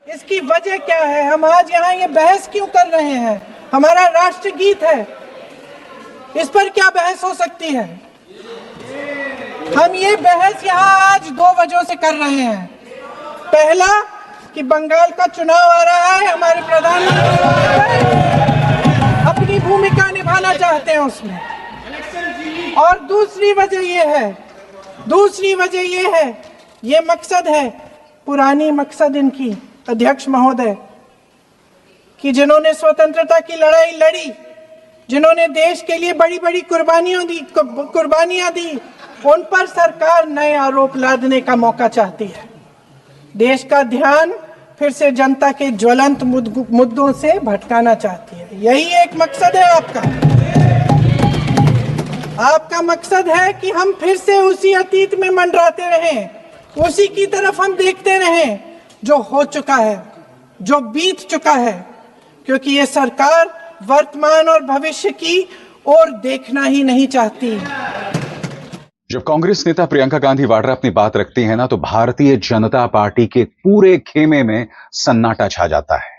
इसकी वजह क्या है? हम आज यहाँ ये बहस क्यों कर रहे हैं? हमारा राष्ट्रगीत है, इस पर क्या बहस हो सकती है? हम ये बहस यहाँ आज दो वजहों से कर रहे हैं। पहला कि बंगाल का चुनाव आ रहा है, हमारे प्रधानमंत्री अपनी भूमिका निभाना चाहते हैं उसमें। और दूसरी वजह ये है, ये मकसद है, पुरानी मकसद इनकी अध्यक्ष महोदय, कि जिन्होंने स्वतंत्रता की लड़ाई लड़ी, जिन्होंने देश के लिए बड़ी बड़ी कुर्बानियां दी, उन पर सरकार नए आरोप लादने का मौका चाहती है। देश का ध्यान फिर से जनता के ज्वलंत मुद्दों से भटकाना चाहती है। यही एक मकसद है आपका मकसद है कि हम फिर से उसी अतीत में मंडराते रहें, उसी की तरफ हम देखते रहें जो हो चुका है, जो बीत चुका है, क्योंकि ये सरकार वर्तमान और भविष्य की ओर देखना ही नहीं चाहती। जब कांग्रेस नेता प्रियंका गांधी वाड्रा अपनी बात रखती है ना, तो भारतीय जनता पार्टी के पूरे खेमे में सन्नाटा छा जाता है।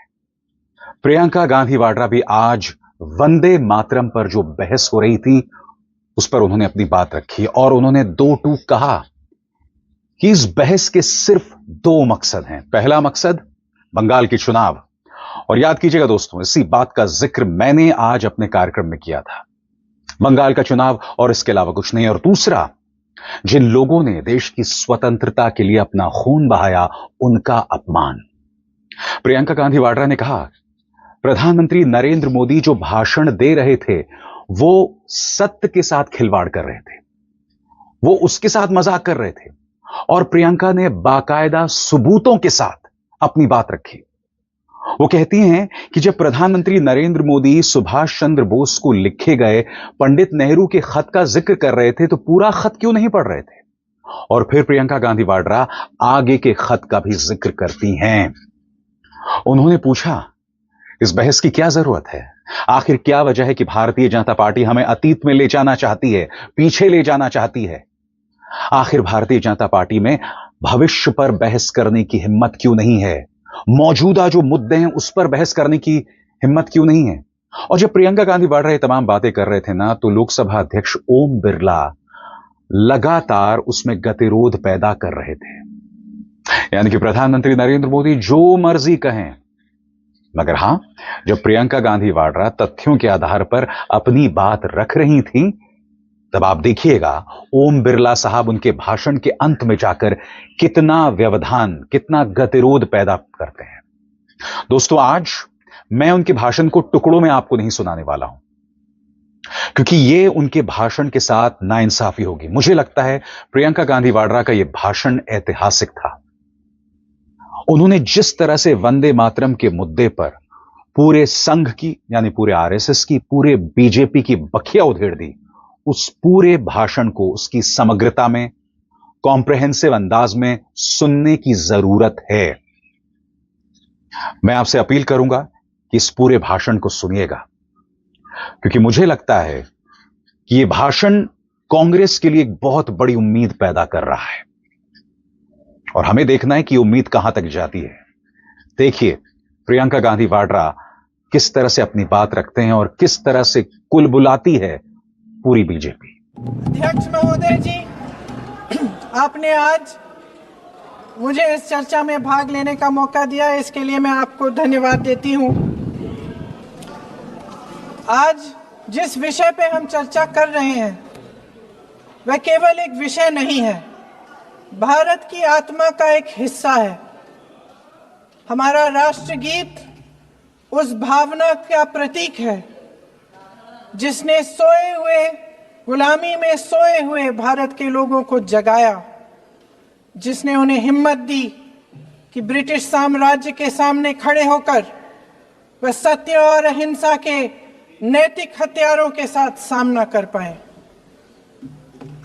प्रियंका गांधी वाड्रा भी आज वंदे मातरम पर जो बहस हो रही थी, उस पर उन्होंने अपनी बात रखी और उन्होंने दो टूक कहा कि इस बहस के सिर्फ दो मकसद हैं। पहला मकसद बंगाल के चुनाव, और याद कीजिएगा दोस्तों, इसी बात का जिक्र मैंने आज अपने कार्यक्रम में किया था, बंगाल का चुनाव और इसके अलावा कुछ नहीं। और दूसरा, जिन लोगों ने देश की स्वतंत्रता के लिए अपना खून बहाया, उनका अपमान। प्रियंका गांधी वाड्रा ने कहा, प्रधानमंत्री नरेंद्र मोदी जो भाषण दे रहे थे, वो सत्य के साथ खिलवाड़ कर रहे थे, वो उसके साथ मजाक कर रहे थे, और प्रियंका ने बाकायदा सबूतों के साथ अपनी बात रखी। वो कहती हैं कि जब प्रधानमंत्री नरेंद्र मोदी सुभाष चंद्र बोस को लिखे गए पंडित नेहरू के खत का जिक्र कर रहे थे, तो पूरा खत क्यों नहीं पढ़ रहे थे? और फिर प्रियंका गांधी वाड्रा आगे के खत का भी जिक्र करती हैं। उन्होंने पूछा, इस बहस की क्या जरूरत है? आखिर क्या वजह है कि भारतीय जनता पार्टी हमें अतीत में ले जाना चाहती है, पीछे ले जाना चाहती है? आखिर भारतीय जनता पार्टी में भविष्य पर बहस करने की हिम्मत क्यों नहीं है? मौजूदा जो मुद्दे हैं उस पर बहस करने की हिम्मत क्यों नहीं है? और जब प्रियंका गांधी वाड्रा ये तमाम बातें कर रहे थे ना, तो लोकसभा अध्यक्ष ओम बिरला लगातार उसमें गतिरोध पैदा कर रहे थे। यानी कि प्रधानमंत्री नरेंद्र मोदी जो मर्जी कहें, मगर हां, जब प्रियंका गांधी वाड्रा तथ्यों के आधार पर अपनी बात रख रही थी, तब आप देखिएगा ओम बिरला साहब उनके भाषण के अंत में जाकर कितना व्यवधान, कितना गतिरोध पैदा करते हैं। दोस्तों, आज मैं उनके भाषण को टुकड़ों में आपको नहीं सुनाने वाला हूं, क्योंकि ये उनके भाषण के साथ नाइंसाफी होगी। मुझे लगता है प्रियंका गांधी वाड्रा का यह भाषण ऐतिहासिक था। उन्होंने जिस तरह से वंदे मातरम के मुद्दे पर पूरे संघ की, यानी पूरे आरएसएस की, पूरे बीजेपी की बखिया उधेड़ दी, उस पूरे भाषण को उसकी समग्रता में, कॉम्प्रहेंसिव अंदाज में सुनने की जरूरत है। मैं आपसे अपील करूंगा कि इस पूरे भाषण को सुनिएगा, क्योंकि मुझे लगता है कि यह भाषण कांग्रेस के लिए एक बहुत बड़ी उम्मीद पैदा कर रहा है, और हमें देखना है कि उम्मीद कहां तक जाती है। देखिए प्रियंका गांधी वाड्रा किस तरह से अपनी बात रखते हैं और किस तरह से कुल बुलाती है पूरी बीजेपी। अध्यक्ष महोदय जी, आपने आज मुझे इस चर्चा में भाग लेने का मौका दिया, इसके लिए मैं आपको धन्यवाद देती हूं। आज जिस विषय पे हम चर्चा कर रहे हैं वह केवल एक विषय नहीं है, भारत की आत्मा का एक हिस्सा है। हमारा राष्ट्रगीत उस भावना का प्रतीक है जिसने सोए हुए, गुलामी में सोए हुए भारत के लोगों को जगाया, जिसने उन्हें हिम्मत दी कि ब्रिटिश साम्राज्य के सामने खड़े होकर वह सत्य और अहिंसा के नैतिक हथियारों के साथ सामना कर पाए।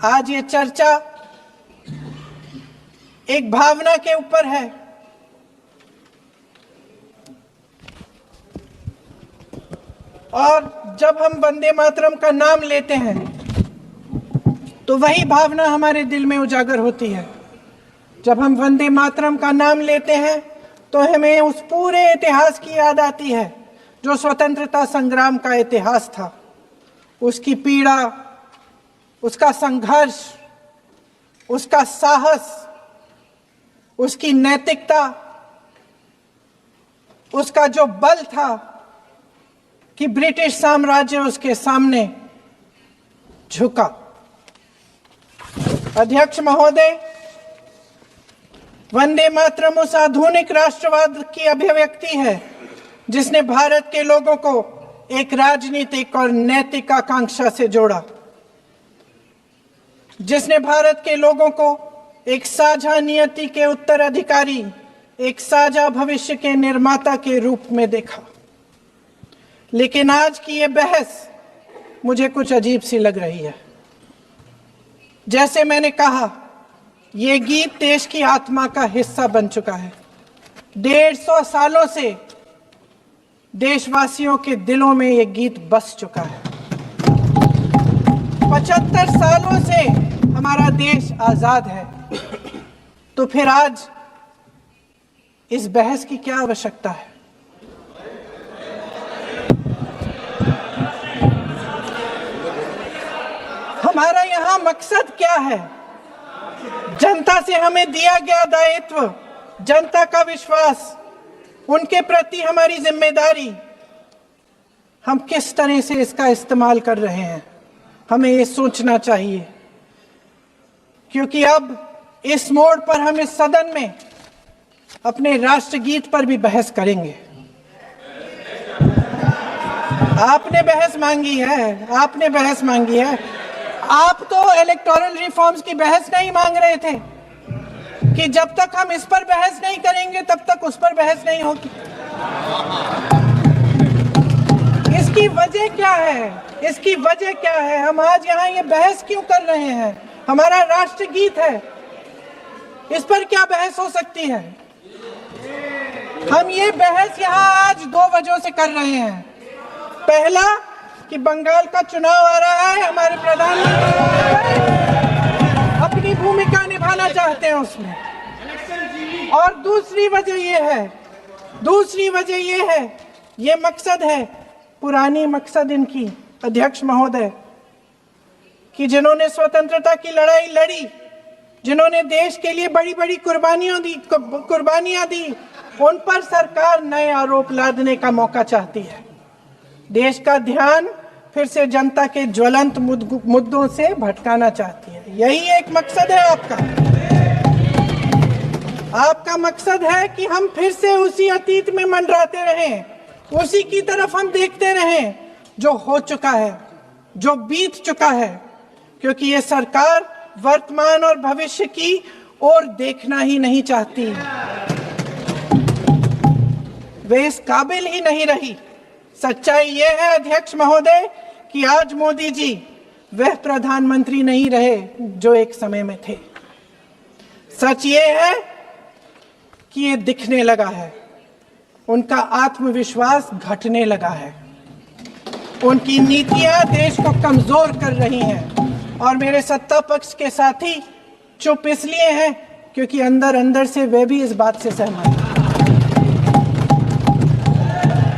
आज ये चर्चा एक भावना के ऊपर है, और जब हम वंदे मातरम का नाम लेते हैं तो वही भावना हमारे दिल में उजागर होती है। जब हम वंदे मातरम का नाम लेते हैं तो हमें उस पूरे इतिहास की याद आती है जो स्वतंत्रता संग्राम का इतिहास था, उसकी पीड़ा, उसका संघर्ष, उसका साहस, उसकी नैतिकता, उसका जो बल था कि ब्रिटिश साम्राज्य उसके सामने झुका। अध्यक्ष महोदय, वंदे मातरम उस आधुनिक राष्ट्रवाद की अभिव्यक्ति है जिसने भारत के लोगों को एक राजनीतिक और नैतिक आकांक्षा से जोड़ा, जिसने भारत के लोगों को एक साझा नियति के उत्तराधिकारी, एक साझा भविष्य के निर्माता के रूप में देखा। लेकिन आज की ये बहस मुझे कुछ अजीब सी लग रही है। जैसे मैंने कहा, ये गीत देश की आत्मा का हिस्सा बन चुका है। 150 सालों से देशवासियों के दिलों में ये गीत बस चुका है। 75 सालों से हमारा देश आजाद है, तो फिर आज इस बहस की क्या आवश्यकता है? हमारा यहां मकसद क्या है? जनता से हमें दिया गया दायित्व, जनता का विश्वास, उनके प्रति हमारी जिम्मेदारी, हम किस तरह से इसका इस्तेमाल कर रहे हैं, हमें ये सोचना चाहिए। क्योंकि अब इस मोड़ पर हम इस सदन में अपने राष्ट्रगीत पर भी बहस करेंगे। आपने बहस मांगी है, आपने बहस मांगी है। आप तो इलेक्टोरल रिफॉर्म्स की बहस नहीं मांग रहे थे कि जब तक हम इस पर बहस नहीं करेंगे तब तक उस पर बहस नहीं होगी। इसकी वजह क्या है? इसकी वजह क्या है? हम आज यहाँ ये बहस क्यों कर रहे हैं? हमारा राष्ट्रगीत है, इस पर क्या बहस हो सकती है? हम ये बहस यहाँ आज 2 वजहों से कर रहे हैं। पहला कि बंगाल का चुनाव आ रहा है, हमारे प्रधानमंत्री अपनी भूमिका निभाना चाहते हैं उसमें। और दूसरी वजह ये है, ये मकसद है, पुरानी मकसद इनकी, अध्यक्ष महोदय, कि जिन्होंने स्वतंत्रता की लड़ाई लड़ी, जिन्होंने देश के लिए बड़ी बड़ी कुर्बानियां दी, उन पर सरकार नए आरोप लादने का मौका चाहती है। देश का ध्यान फिर से जनता के ज्वलंत मुद्दों से भटकाना चाहती है। यही एक मकसद है आपका। आपका मकसद है कि हम फिर से उसी अतीत में मंडराते रहें, उसी की तरफ हम देखते रहें जो हो चुका है, जो बीत चुका है, क्योंकि ये सरकार वर्तमान और भविष्य की ओर देखना ही नहीं चाहती। वे इस काबिल ही नहीं रही। सच्चाई ये है अध्यक्ष महोदय कि आज मोदी जी वह प्रधानमंत्री नहीं रहे जो एक समय में थे। सच ये है कि ये दिखने लगा है, उनका आत्मविश्वास घटने लगा है, उनकी नीतियां देश को कमजोर कर रही हैं। और मेरे सत्ता पक्ष के साथी चुप इसलिए हैं क्योंकि अंदर अंदर से वे भी इस बात से सहमत हैं।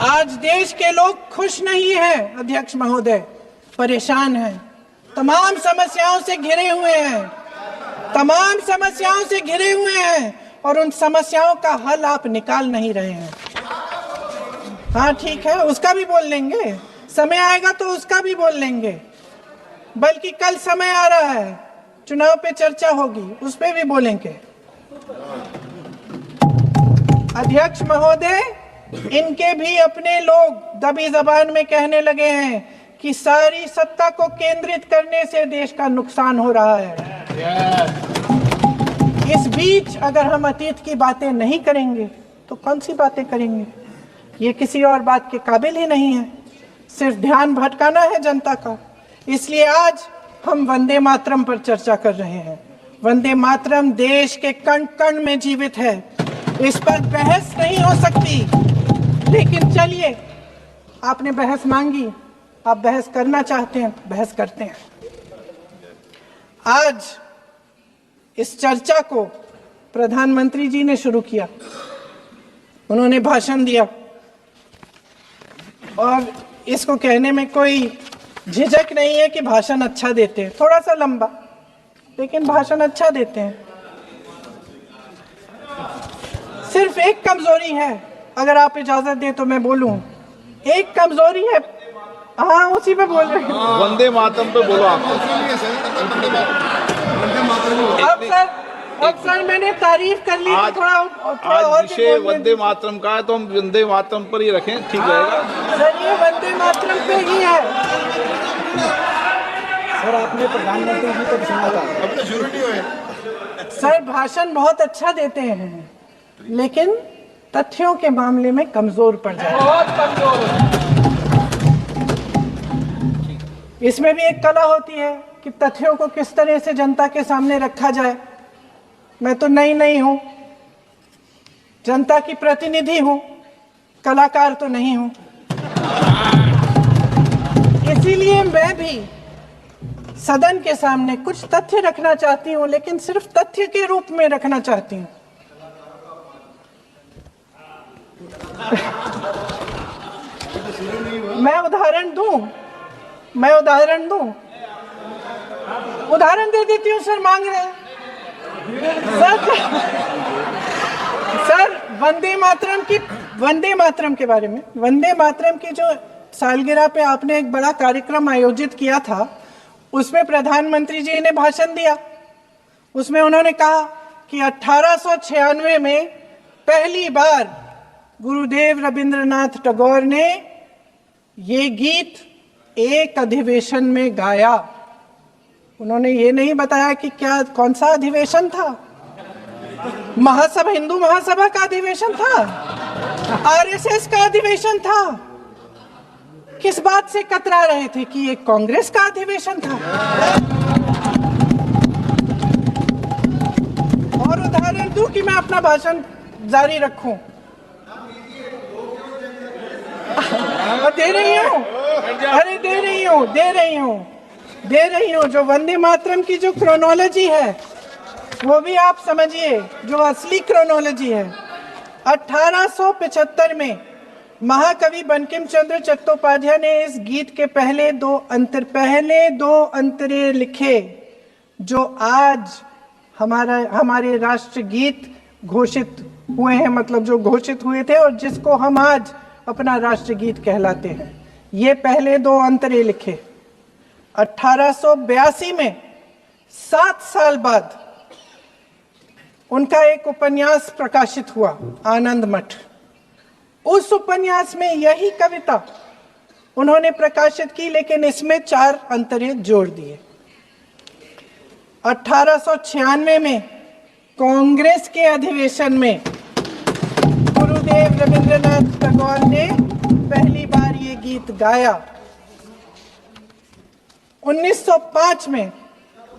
आज देश के लोग खुश नहीं हैं अध्यक्ष महोदय, परेशान हैं, तमाम समस्याओं से घिरे हुए हैं, तमाम समस्याओं से घिरे हुए हैं, और उन समस्याओं का हल आप निकाल नहीं रहे हैं। हाँ ठीक है, उसका भी बोल लेंगे, समय आएगा तो उसका भी बोल लेंगे, बल्कि कल समय आ रहा है, चुनाव पे चर्चा होगी, उस पे भी बोलेंगे। अध्यक्ष महोदय, इनके भी अपने लोग दबी जबान में कहने लगे हैं कि सारी सत्ता को केंद्रित करने से देश का नुकसान हो रहा है। इस बीच अगर हम अतीत की बातें नहीं करेंगे तो कौन सी बातें करेंगे? ये किसी और बात के काबिल ही नहीं है, सिर्फ ध्यान भटकाना है जनता का। इसलिए आज हम वंदे मातरम पर चर्चा कर रहे हैं। वंदे मातरम देश के कण कण में जीवित है, इस पर बहस नहीं हो सकती। लेकिन चलिए, आपने बहस मांगी, आप बहस करना चाहते हैं, बहस करते हैं। आज इस चर्चा को प्रधानमंत्री जी ने शुरू किया। उन्होंने भाषण दिया और इसको कहने में कोई झिझक नहीं है कि भाषण अच्छा देते हैं, थोड़ा सा लंबा लेकिन भाषण अच्छा देते हैं। सिर्फ एक कमजोरी है, अगर आप इजाजत दे तो मैं बोलूं, एक कमजोरी है। हाँ, उसी पे बोल रहे हैं। वंदे मातरम पे बोलो आप। अब सर मैंने तारीफ कर ली तो थोड़ा आज और विषय वंदे मातरम का है तो हम वंदे मातरम पर ही रखें, ठीक रहेगा। सर ये वंदे मातरम पे ही है। सर आपने प्रधानमंत्री जी को सुना था, अब तो शुरू नहीं हुए। सर भाषण बहुत अच्छा देते हैं लेकिन तथ्यों के मामले में कमजोर पड़ जाते हैं, बहुत कमजोर। इसमें भी एक कला होती है कि तथ्यों को किस तरह से जनता के सामने रखा जाए। मैं तो नहीं हूं, जनता की प्रतिनिधि हूं, कलाकार तो नहीं हूं। इसीलिए मैं भी सदन के सामने कुछ तथ्य रखना चाहती हूं, लेकिन सिर्फ तथ्य के रूप में रखना चाहती हूं। मैं उदाहरण दूं, उदाहरण दे देती हूँ। सर मांग रहे हैं सर वंदे मातरम के बारे में, वंदे मातरम की जो सालगिरह पे आपने एक बड़ा कार्यक्रम आयोजित किया था, उसमें प्रधानमंत्री जी ने भाषण दिया। उसमें उन्होंने कहा कि 1896 में पहली बार गुरुदेव रविंद्रनाथ टैगोर ने ये गीत एक अधिवेशन में गाया। उन्होंने ये नहीं बताया कि कौन सा अधिवेशन था, महासभा, हिंदू महासभा का अधिवेशन था, आरएसएस का अधिवेशन था, किस बात से कतरा रहे थे कि ये कांग्रेस का अधिवेशन था। और उदाहरण दूं कि मैं अपना भाषण जारी रखूं, दे रही हूं। जो वंदे मातरम की जो क्रोनोलॉजी है वो भी आप समझिए, जो असली क्रोनोलॉजी है। 1875 में महाकवि बंकिम चंद्र चट्टोपाध्याय ने इस गीत के पहले दो अंतरे लिखे, जो आज हमारे राष्ट्रगीत घोषित हुए हैं, मतलब जो घोषित हुए थे और जिसको हम आज अपना राष्ट्रगीत कहलाते हैं। ये पहले दो अंतरे लिखे 1882 में। 7 साल बाद उनका एक उपन्यास प्रकाशित हुआ, आनंद मठ। उस उपन्यास में यही कविता उन्होंने प्रकाशित की, लेकिन इसमें 4 अंतरे जोड़ दिए। 1896 में कांग्रेस के अधिवेशन में गुरुदेव रविंद्रनाथ टैगोर ने पहली बार ये गीत गाया। 1905 में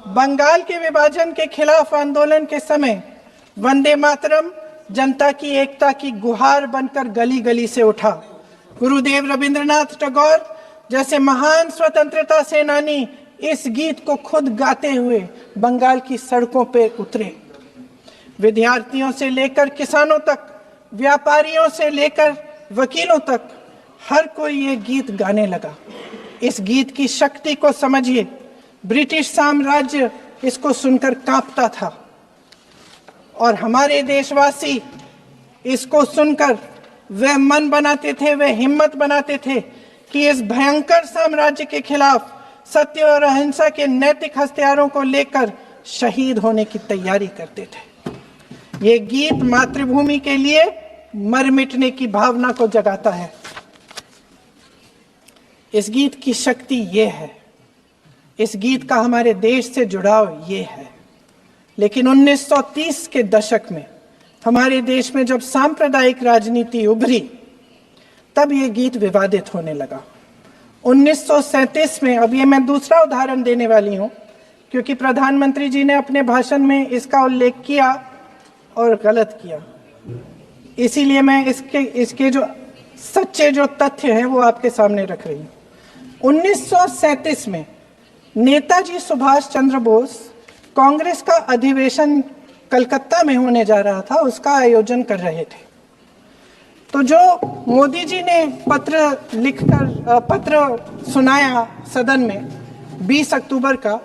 बंगाल के विभाजन के खिलाफ आंदोलन के समय वंदे मातरम जनता की एकता की गुहार बनकर गली गली से उठा। गुरुदेव रविंद्रनाथ टैगोर जैसे महान स्वतंत्रता सेनानी इस गीत को खुद गाते हुए बंगाल की सड़कों पर उतरे। विद्यार्थियों से लेकर किसानों तक, व्यापारियों से लेकर वकीलों तक, हर कोई ये गीत गाने लगा। इस गीत की शक्ति को समझिए। ब्रिटिश साम्राज्य इसको सुनकर कांपता था और हमारे देशवासी इसको सुनकर वह मन बनाते थे, वह हिम्मत बनाते थे कि इस भयंकर साम्राज्य के खिलाफ सत्य और अहिंसा के नैतिक हथियारों को लेकर शहीद होने की तैयारी करते थे। ये गीत मातृभूमि के लिए मर मिटने की भावना को जगाता है। इस गीत की शक्ति ये है, इस गीत का हमारे देश से जुड़ाव ये है। लेकिन 1930 के दशक में हमारे देश में जब सांप्रदायिक राजनीति उभरी, तब ये गीत विवादित होने लगा। 1937 में, अब ये मैं दूसरा उदाहरण देने वाली हूँ, क्योंकि प्रधानमंत्री जी ने अपने भाषण में इसका उल्लेख किया और गलत किया, इसीलिए मैं इसके जो सच्चे जो तथ्य हैं वो आपके सामने रख रही हूँ। 1937 में नेताजी सुभाष चंद्र बोस कांग्रेस का अधिवेशन कलकत्ता में होने जा रहा था, उसका आयोजन कर रहे थे। तो जो मोदी जी ने पत्र सुनाया सदन में 20 अक्टूबर का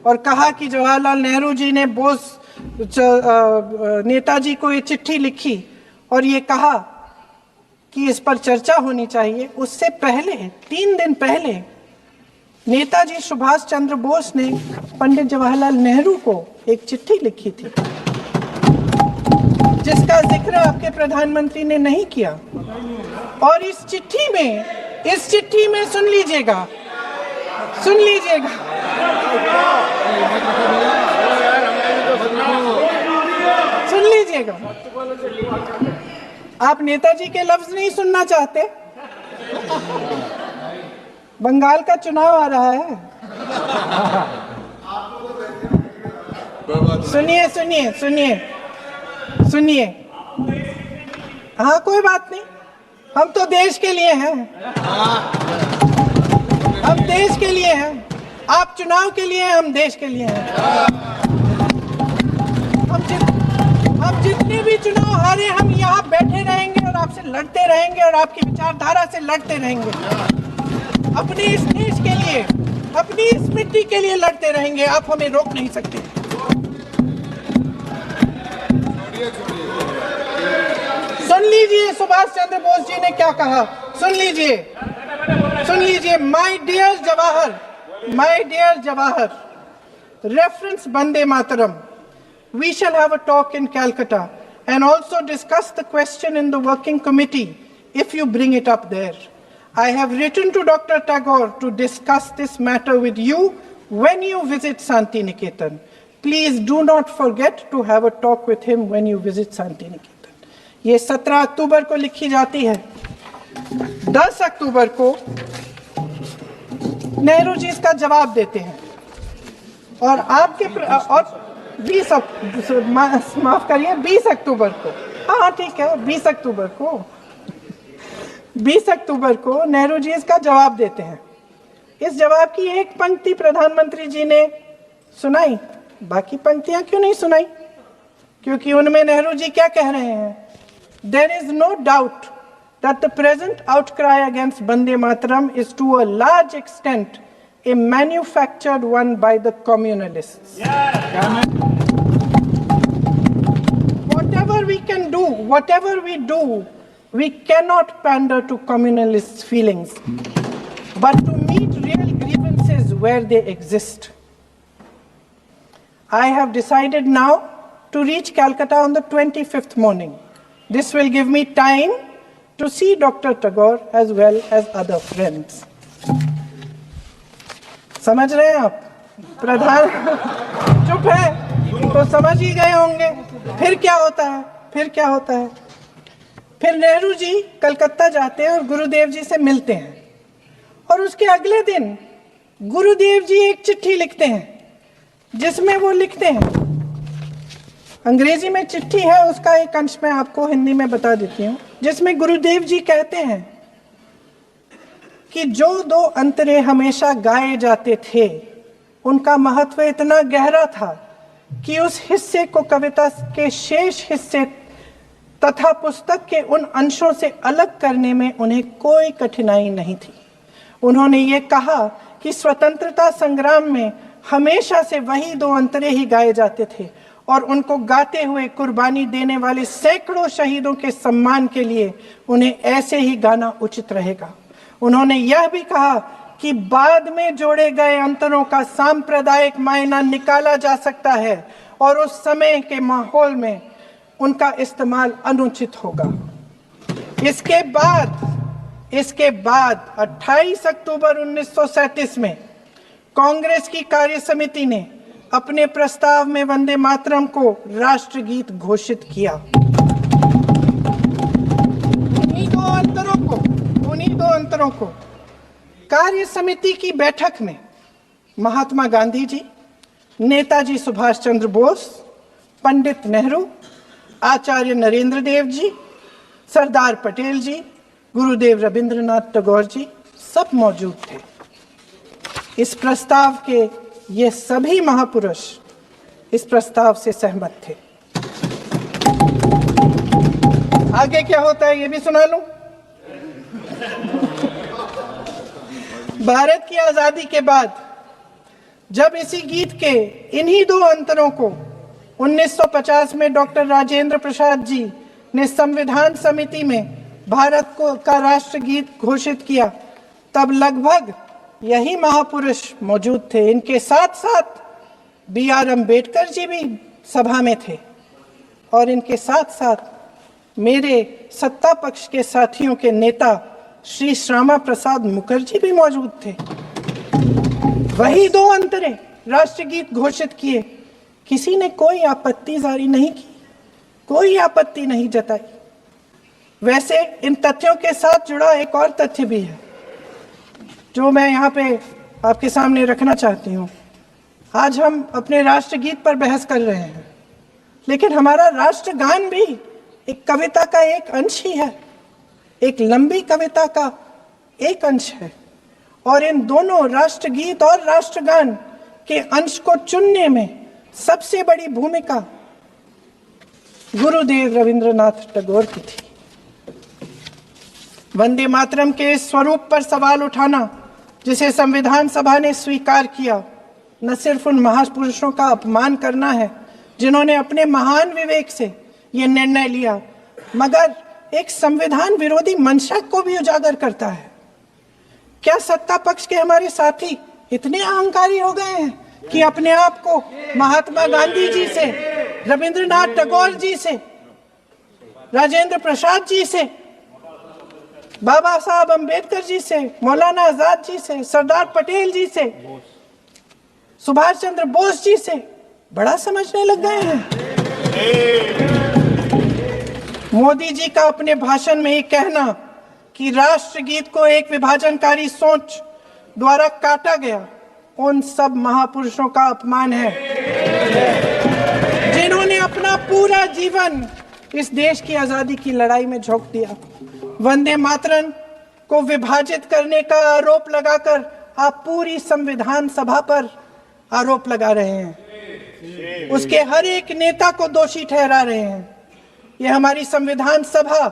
और कहा कि जवाहरलाल नेहरू जी ने बोस नेताजी को ये चिट्ठी लिखी और ये कहा कि इस पर चर्चा होनी चाहिए, उससे पहले 3 दिन पहले नेताजी सुभाष चंद्र बोस ने पंडित जवाहरलाल नेहरू को एक चिट्ठी लिखी थी जिसका जिक्र आपके प्रधानमंत्री ने नहीं किया। और इस चिट्ठी में सुन लीजिएगा आप नेताजी के लफ्ज नहीं सुनना चाहते? बंगाल का चुनाव आ रहा है। सुनिए। हाँ, कोई बात नहीं, हम तो देश के लिए हैं। हम देश के लिए हैं। आप चुनाव के लिए हैं, हम देश के लिए हैं। हम जितने भी चुनाव हारे, हम यहाँ बैठे रहेंगे और आपसे लड़ते रहेंगे और आपकी विचारधारा से लड़ते रहेंगे। अपने इस देश के लिए, अपनी इस मिट्टी के लिए लड़ते रहेंगे। आप हमें रोक नहीं सकते। सुन लीजिए सुभाष चंद्र बोस जी ने क्या कहा। सुन लीजिए। My dear Jawahar, reference Vande Mataram, we shall have a talk in Calcutta and also discuss the question in the working committee if you bring it up there. I have written to Dr. Tagore to discuss this matter with you when you visit Santi Niketan. Please do not forget to have a talk with him when you visit Santi Niketan. ये 17 अक्टूबर को लिखी जाती है। 10 अक्टूबर को नेहरू जी इसका जवाब देते हैं और आपके और 20 अक्टूबर को, हाँ ठीक है, 20 अक्टूबर को नेहरू जी इसका जवाब देते हैं। इस जवाब की एक पंक्ति प्रधानमंत्री जी ने सुनाई, बाकी पंक्तियां क्यों नहीं सुनाई? क्योंकि उनमें नेहरू जी क्या कह रहे हैं? There is no doubt that the present outcry against Vande Mataram is to a large extent a manufactured one by the communalists. Whatever we do, we cannot pander to communalists' feelings, but to meet real grievances where they exist. I have decided now to reach Calcutta on the 25th morning. This will give me time to see Dr. Tagore as well as other friends. समझ रहे हैं आप? प्रधान चुप है तो समझ ही गए होंगे। फिर क्या होता है? फिर नेहरू जी कलकत्ता जाते हैं और गुरुदेव जी से मिलते हैं और उसके अगले दिन गुरुदेव जी एक चिट्ठी लिखते हैं जिसमें वो लिखते हैं, अंग्रेजी में चिट्ठी है, उसका एक अंश मैं आपको हिंदी में बता देती हूँ, जिसमें गुरुदेव जी कहते हैं कि जो 2 अंतरे हमेशा गाए जाते थे उनका महत्व इतना गहरा था कि उस हिस्से को कविता के शेष हिस्से तथा पुस्तक के उन अंशों से अलग करने में उन्हें कोई कठिनाई नहीं थी। उन्होंने ये कहा कि स्वतंत्रता संग्राम में हमेशा से वही 2 अंतरे ही गाए जाते थे और उनको गाते हुए कुर्बानी देने वाले सैकड़ों शहीदों के सम्मान के लिए उन्हें ऐसे ही गाना उचित रहेगा। उन्होंने यह भी कहा कि बाद में जोड़े गए अंतरों का सांप्रदायिक मायना निकाला जा सकता है और उस समय के माहौल में उनका इस्तेमाल अनुचित होगा। इसके बाद 28 अक्टूबर 1937 में कांग्रेस की कार्य समिति ने अपने प्रस्ताव में वंदे मातरम को राष्ट्रगीत घोषित किया। उन्हीं दो अंतरों को कार्य समिति की बैठक में महात्मा गांधी जी, नेताजी सुभाष चंद्र बोस, पंडित नेहरू, आचार्य नरेंद्र देव जी, सरदार पटेल जी, गुरुदेव रविंद्रनाथ टैगोर जी सब मौजूद थे। इस प्रस्ताव के ये सभी महापुरुष इस प्रस्ताव से सहमत थे। आगे क्या होता है ये भी सुना लूं। भारत की आजादी के बाद जब इसी गीत के इन्हीं दो अंतरों को 1950 में डॉक्टर राजेंद्र प्रसाद जी ने संविधान समिति में भारत को का राष्ट्रगीत घोषित किया, तब लगभग यही महापुरुष मौजूद थे। इनके साथ साथ BR अम्बेडकर जी भी सभा में थे और इनके साथ साथ मेरे सत्ता पक्ष के साथियों के नेता श्री श्यामा प्रसाद मुखर्जी भी मौजूद थे। वही दो अंतरे राष्ट्रगीत घोषित किए, किसी ने कोई आपत्ति जारी नहीं की, कोई आपत्ति नहीं जताई। वैसे इन तथ्यों के साथ जुड़ा एक और तथ्य भी है जो मैं यहाँ पे आपके सामने रखना चाहती हूँ। आज हम अपने राष्ट्रगीत पर बहस कर रहे हैं, लेकिन हमारा राष्ट्रगान भी एक कविता का एक अंश ही है, एक लंबी कविता का एक अंश है। और इन दोनों राष्ट्रगीत और राष्ट्रगान के अंश को चुनने में सबसे बड़ी भूमिका गुरुदेव रविंद्रनाथ टैगोर की थी। वंदे मातरम के स्वरूप पर सवाल उठाना, जिसे संविधान सभा ने स्वीकार किया, न सिर्फ उन महापुरुषों का अपमान करना है जिन्होंने अपने महान विवेक से ये निर्णय लिया, मगर एक संविधान विरोधी मंशा को भी उजागर करता है। क्या सत्ता पक्ष के हमारे साथी इतने अहंकारी हो गए हैं कि अपने आप को महात्मा गांधी जी से, रविंद्रनाथ टैगोर जी से, राजेंद्र प्रसाद जी से, बाबा साहब अम्बेडकर जी से, मौलाना आजाद जी से, सरदार पटेल जी से, सुभाष चंद्र बोस जी से बड़ा समझने लग गए हैं? मोदी जी का अपने भाषण में ही कहना कि राष्ट्रगीत को एक विभाजनकारी सोच द्वारा काटा गया, उन सब महापुरुषों का अपमान है जिन्होंने अपना पूरा जीवन इस देश की आजादी की लड़ाई में झोंक दिया। वंदे मातरम को विभाजित करने का आरोप लगाकर आप पूरी संविधान सभा पर आरोप लगा रहे हैं, उसके हर एक नेता को दोषी ठहरा रहे हैं। यह हमारी संविधान सभा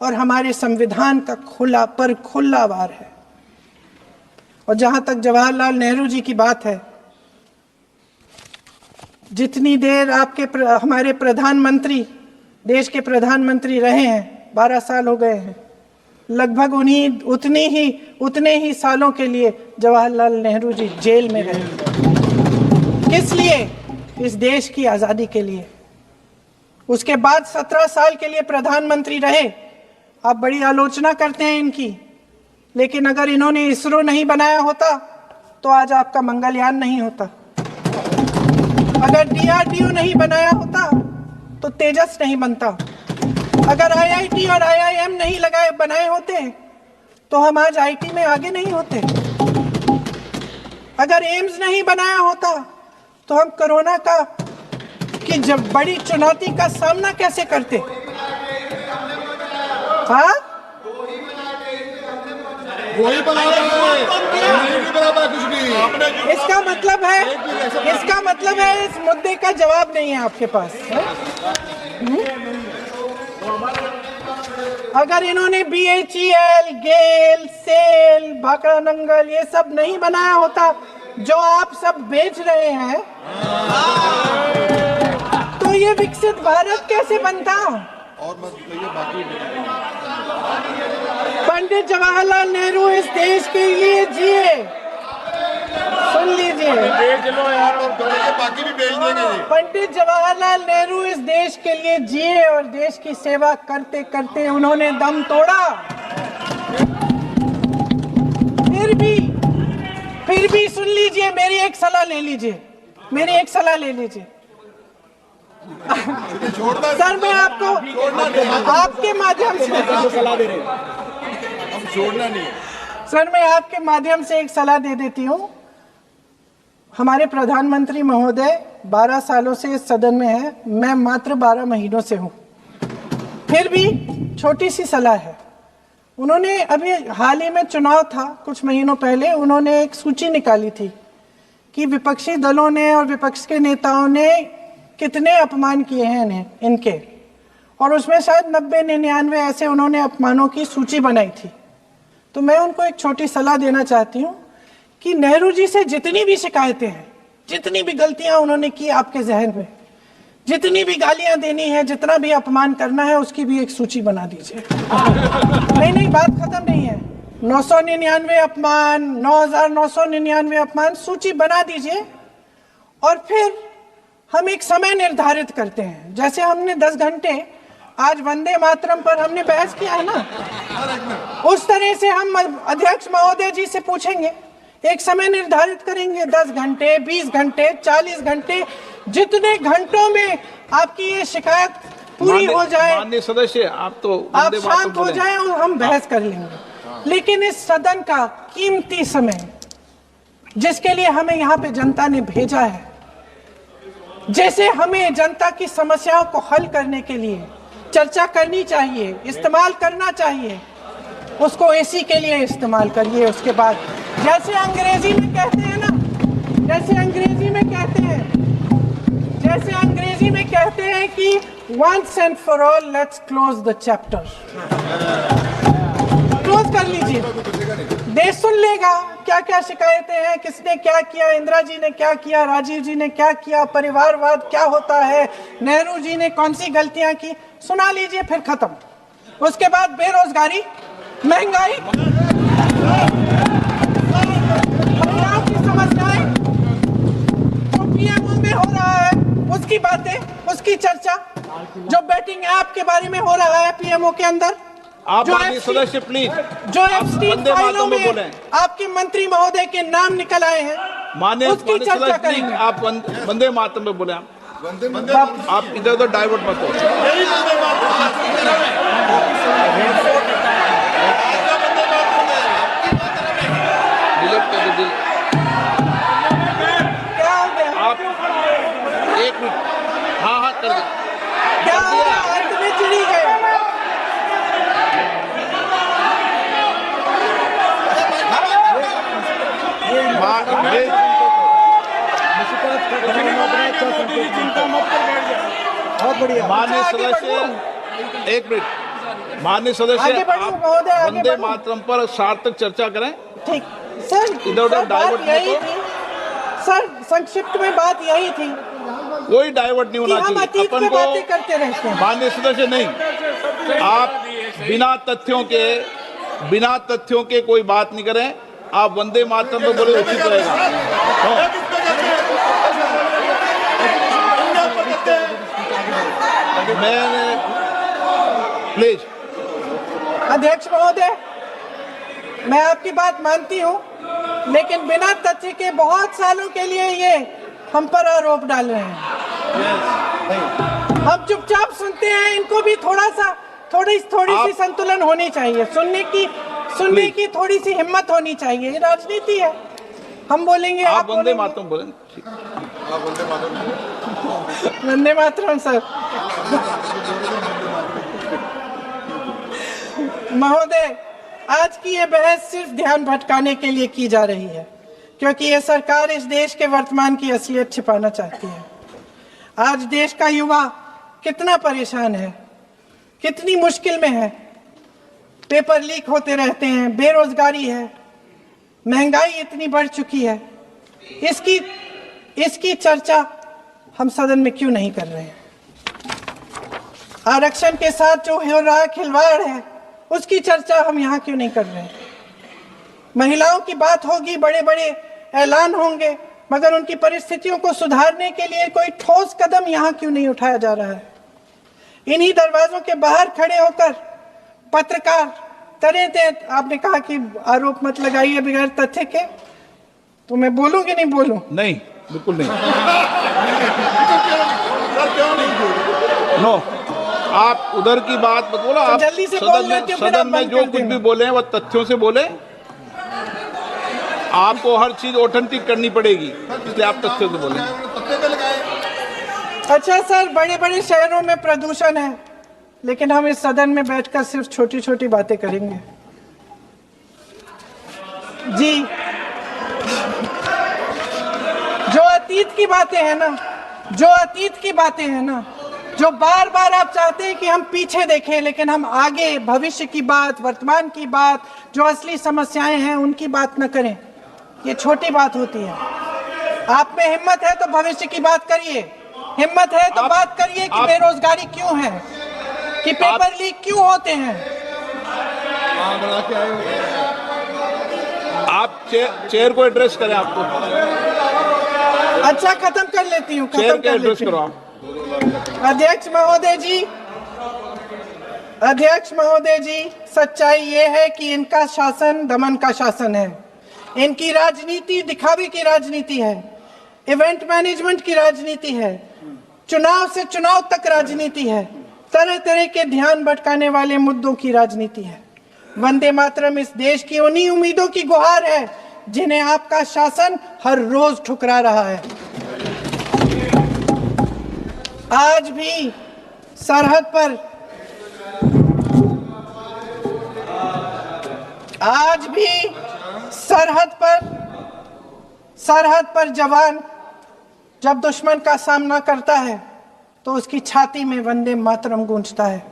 और हमारे संविधान का खुला वार है। और जहां तक जवाहरलाल नेहरू जी की बात है, जितनी देर हमारे प्रधानमंत्री देश के प्रधानमंत्री रहे हैं, 12 साल हो गए हैं, लगभग उतने ही सालों के लिए जवाहरलाल नेहरू जी जेल में रहे। किस लिए? इस देश की आजादी के लिए। उसके बाद 17 साल के लिए प्रधानमंत्री रहे। आप बड़ी आलोचना करते हैं इनकी, लेकिन अगर इन्होंने इसरो नहीं बनाया होता तो आज आपका मंगलयान नहीं होता। अगर DRDO नहीं बनाया होता तो तेजस नहीं बनता। अगर IIT और IIM नहीं बनाए होते तो हम आज IT में आगे नहीं होते। अगर एम्स नहीं बनाया होता तो हम कोरोना की जब बड़ी चुनौती का सामना कैसे करते? हाँ, वही बना कुछ भी। इसका मतलब है इस मुद्दे का जवाब नहीं है आपके पास। अगर इन्होंने BHEL, गेल, सेल, भाखड़ा नंगल ये सब नहीं बनाया होता जो आप सब बेच रहे हैं, तो ये विकसित भारत कैसे बनता? और मत कहिए बाकी। पंडित जवाहरलाल नेहरू इस देश के लिए जिए। सुन लीजिए, बाकी भी बेच देंगे। पंडित जवाहरलाल नेहरू इस देश के लिए जिए और देश की सेवा करते करते उन्होंने दम तोड़ा। फिर भी सुन लीजिए, मेरी एक सलाह ले लीजिए। सर, मैं आपको आपके माध्यम से सलाह दे रहे हैं, हम छोड़ना नहीं। सर, मैं आपके माध्यम से एक सलाह दे देती हूँ। हमारे प्रधानमंत्री महोदय 12 सालों से इस सदन में है, मैं मात्र 12 महीनों से हूँ। फिर भी छोटी सी सलाह है। उन्होंने अभी हाल ही में चुनाव था, कुछ महीनों पहले उन्होंने एक सूची निकाली थी कि विपक्षी दलों ने और विपक्ष के नेताओं ने कितने अपमान किए हैं इनके, और उसमें शायद 90-99 ऐसे उन्होंने अपमानों की सूची बनाई थी। तो मैं उनको एक छोटी सलाह देना चाहती हूँ कि नेहरू जी से जितनी भी शिकायतें हैं, जितनी भी गलतियां उन्होंने की आपके जहन में, जितनी भी गालियां देनी है, जितना भी अपमान करना है, उसकी भी एक सूची बना दीजिए। नहीं, बात खत्म नहीं है। 999 अपमान, 9,999 अपमान, सूची बना दीजिए और फिर हम एक समय निर्धारित करते हैं। जैसे हमने 10 घंटे आज वंदे मातरम पर हमने बहस किया है ना, उस तरह से हम अध्यक्ष महोदय जी से पूछेंगे, एक समय निर्धारित करेंगे, 10 घंटे, 20 घंटे, 40 घंटे, जितने घंटों में आपकी ये शिकायत पूरी हो जाए, माननीय सदस्य आप शांत हो जाए और हम बहस कर लेंगे। लेकिन इस सदन का कीमती समय, जिसके लिए हमें यहाँ पे जनता ने भेजा है, जैसे हमें जनता की समस्याओं को हल करने के लिए चर्चा करनी चाहिए, इस्तेमाल करना चाहिए, उसको एसी के लिए इस्तेमाल करिए। उसके बाद जैसे अंग्रेजी में कहते हैं ना, जैसे अंग्रेजी में कहते हैं कि once and for all let's close the chapter, close कर लीजिए। देश सुन लेगा क्या क्या शिकायतें हैं, किसने क्या किया, इंदिरा जी ने क्या किया, राजीव जी ने क्या किया, परिवारवाद क्या होता है, नेहरू जी ने कौन सी गलतियां की, सुना लीजिए, फिर खत्म। उसके बाद बेरोजगारी, महंगाई, महिलाओं की समस्याएं, जो पीएमओ में हो रहा है उसकी बातें, उसकी चर्चा, जो बैटिंग ऐप के बारे में हो रहा है पीएमओ के अंदर, आप सदस्य प्लीज, जो एफस्टीन फाइलों में आपके मंत्री महोदय के नाम निकल आए हैं, माननीय उसकी चर्चा करेंगे। आप वंदे मातरम में बोले, आप इधर उधर डाइवर्ट मत हो। क्या हो गया? आप 1 मिनट, हाँ कर दे। क्या हो गया? अंत में चिड़ी गए। बहुत बढ़िया। माननीय सदस्य 1 मिनट, माननीय सदस्य आगे बढ़ो आप महोदय, आगे वंदे बढ़ो। मातरम पर सार्थक चर्चा करें। ठीक सर, इधर उधर डाइवर्ट मत यही हो। थी सर, संक्षिप्त में बात यही थी कोई डाइवर्ट नहीं कि होना हम चाहिए अतीत अपन में को। बातें करते रहते हैं। माननीय सदस्य नहीं, आप बिना तथ्यों के कोई बात नहीं करें। आप वंदे मातरम पे बोले उचित रहेगा। मैंने प्लीज, अध्यक्ष महोदय, मैं आपकी बात मानती हूँ, लेकिन बिना तथ्य के बहुत सालों के लिए ये हम पर आरोप डाल रहे हैं। हम चुपचाप सुनते हैं, इनको भी थोड़ी सी संतुलन होनी चाहिए, सुनने की थोड़ी सी हिम्मत होनी चाहिए। ये राजनीति है, हम बोलेंगे, आप वंदे मातरम बोलें। वंदे मातरम सर। महोदय, आज की ये बहस सिर्फ ध्यान भटकाने के लिए की जा रही है, क्योंकि ये सरकार इस देश के वर्तमान की असलियत छिपाना चाहती है। आज देश का युवा कितना परेशान है, कितनी मुश्किल में है, पेपर लीक होते रहते हैं, बेरोजगारी है, महंगाई इतनी बढ़ चुकी है। इसकी चर्चा हम सदन में क्यों नहीं कर रहे हैं? आरक्षण के साथ जो हो रहा खिलवाड़ है, उसकी चर्चा हम यहाँ क्यों नहीं कर रहे हैं? महिलाओं की बात होगी, बड़े बड़े ऐलान होंगे, मगर उनकी परिस्थितियों को सुधारने के लिए कोई ठोस कदम यहाँ क्यों नहीं उठाया जा रहा है? इन्हीं दरवाजों के बाहर खड़े होकर पत्रकार तरह आपने कहा कि आरोप मत लगाइए बगैर तथ्य के, तो मैं बोलूं कि नहीं बोलूं? नहीं, बिल्कुल नहीं। नो, आप उधर की बात मत बोलो। आप जल्दी से बोल लेते हो, फिर आप सदन में बंद जो कर कुछ देना। भी बोले हैं वो तथ्यों से बोले। आपको हर चीज ऑथेंटिक करनी पड़ेगी, इसलिए आप तथ्यों से बोले। अच्छा सर, बड़े बड़े शहरों में प्रदूषण है, लेकिन हम इस सदन में बैठकर सिर्फ छोटी छोटी बातें करेंगे। जी, जो अतीत की बातें हैं ना, जो बार बार आप चाहते हैं कि हम पीछे देखें, लेकिन हम आगे भविष्य की बात, वर्तमान की बात, जो असली समस्याएं हैं उनकी बात न करें, ये छोटी बात होती है। आप में हिम्मत है तो भविष्य की बात करिए, हिम्मत है तो बात करिए कि बेरोजगारी क्यों है, कि पेपर लीक क्यों होते हैं। आप चेयर को एड्रेस करें। आपको अच्छा, खत्म कर लेती हूँ, चेयर खत्म के कर एड्रेस लेती करो हूँ। आप। अध्यक्ष महोदय जी, सच्चाई ये है कि इनका शासन दमन का शासन है। इनकी राजनीति दिखावे की राजनीति है, इवेंट मैनेजमेंट की राजनीति है, चुनाव से चुनाव तक राजनीति है, तरह तरह के ध्यान भटकाने वाले मुद्दों की राजनीति है। वंदे मातरम इस देश की उन्हीं उम्मीदों की गुहार है जिन्हें आपका शासन हर रोज ठुकरा रहा है। आज भी सरहद पर जवान जब दुश्मन का सामना करता है तो उसकी छाती में वंदे मातरम गूंजता है।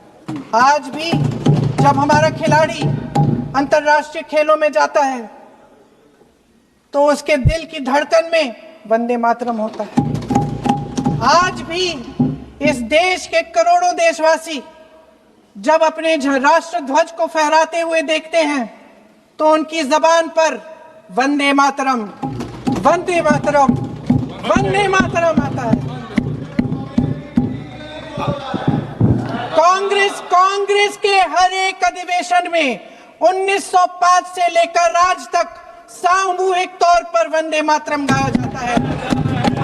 आज भी जब हमारा खिलाड़ी अंतर्राष्ट्रीय खेलों में जाता है तो उसके दिल की धड़कन में वंदे मातरम होता है। आज भी इस देश के करोड़ों देशवासी जब अपने राष्ट्र ध्वज को फहराते हुए देखते हैं तो उनकी जबान पर वंदे मातरम, वंदे मातरम, वंदे मातरम आता है। कांग्रेस के हर एक अधिवेशन में 1905 से लेकर आज तक सामूहिक तौर पर वंदे मातरम गाया जाता है।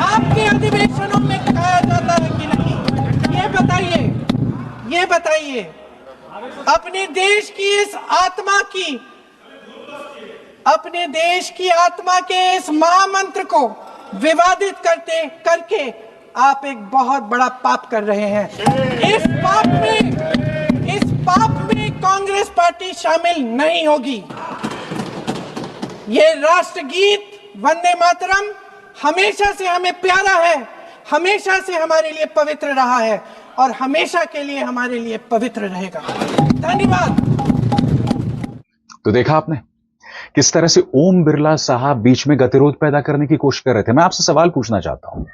आपके अधिवेशनों में गाया जाता है कि नहीं, ये बताइए। अपने देश की आत्मा के इस महामंत्र को विवादित करके आप एक बहुत बड़ा पाप कर रहे हैं। इस पाप में कांग्रेस पार्टी शामिल नहीं होगी। ये राष्ट्रगीत वंदे मातरम हमेशा से हमें प्यारा है, हमेशा से हमारे लिए पवित्र रहा है और हमेशा के लिए हमारे लिए पवित्र रहेगा। धन्यवाद। तो देखा आपने किस तरह से ओम बिरला साहब बीच में गतिरोध पैदा करने की कोशिश कर रहे थे। मैं आपसे सवाल पूछना चाहता हूं,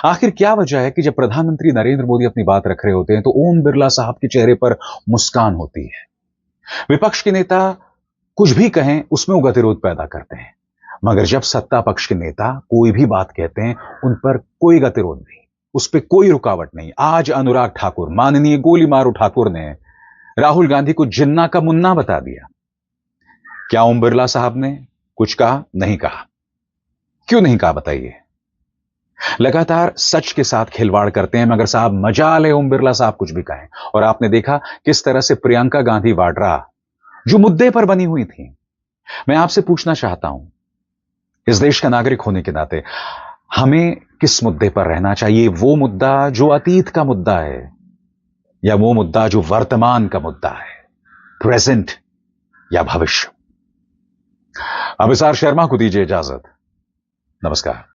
आखिर क्या वजह है कि जब प्रधानमंत्री नरेंद्र मोदी अपनी बात रख रहे होते हैं तो ओम बिरला साहब के चेहरे पर मुस्कान होती है, विपक्ष के नेता कुछ भी कहें उसमें वो गतिरोध पैदा करते हैं, मगर जब सत्ता पक्ष के नेता कोई भी बात कहते हैं उन पर कोई गतिरोध नहीं, उस पर कोई रुकावट नहीं। आज अनुराग ठाकुर, माननीय गोली मारू ठाकुर ने राहुल गांधी को जिन्ना का मुन्ना बता दिया। क्या ओम बिरला साहब ने कुछ कहा? नहीं कहा। क्यों नहीं कहा बताइए? लगातार सच के साथ खिलवाड़ करते हैं, मगर साहब मजाल है ओम बिरला साहब कुछ भी कहें। और आपने देखा किस तरह से प्रियंका गांधी वाड्रा जो मुद्दे पर बनी हुई थी, मैं आपसे पूछना चाहता हूं, इस देश का नागरिक होने के नाते हमें किस मुद्दे पर रहना चाहिए? वो मुद्दा जो अतीत का मुद्दा है या वो मुद्दा जो वर्तमान का मुद्दा है, प्रेजेंट या भविष्य? अभिसार शर्मा को दीजिए इजाजत। नमस्कार।